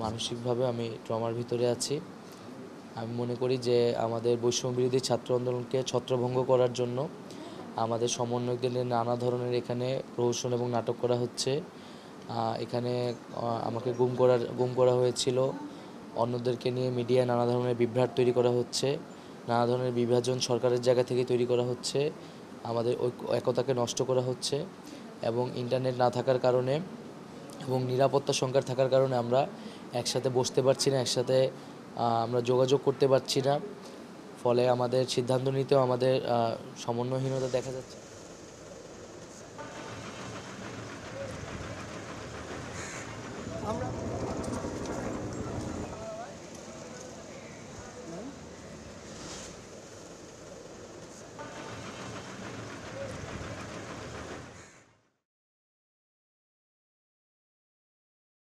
মানসিকভাবে আমি ট্রমার ভিতরে আছি। আমি মনে করি যে আমাদের বৈষম্যবিরোধী ছাত্র আন্দোলনকে ছত্রভঙ্গ করার জন্য আমাদের সমন্বয়কদের নিয়ে নানা ধরনের এখানে প্রহসন এবং নাটক করা হচ্ছে। এখানে আমাকে গুম করা হয়েছিল। অন্যদেরকে নিয়ে মিডিয়ায় নানা ধরনের বিভ্রাট তৈরি করা হচ্ছে। নানা ধরনের বিভাজন সরকারের জায়গা থেকে তৈরি করা হচ্ছে। আমাদের একতাকে নষ্ট করা হচ্ছে এবং ইন্টারনেট না থাকার কারণে এবং নিরাপত্তা সংকট থাকার কারণে আমরা একসাথে বসতে পারছি না, একসাথে আমরা যোগাযোগ করতে পারছি না। ফলে আমাদের সিদ্ধান্ত নিতেও আমাদের সমন্বয়হীনতা দেখা যাচ্ছে।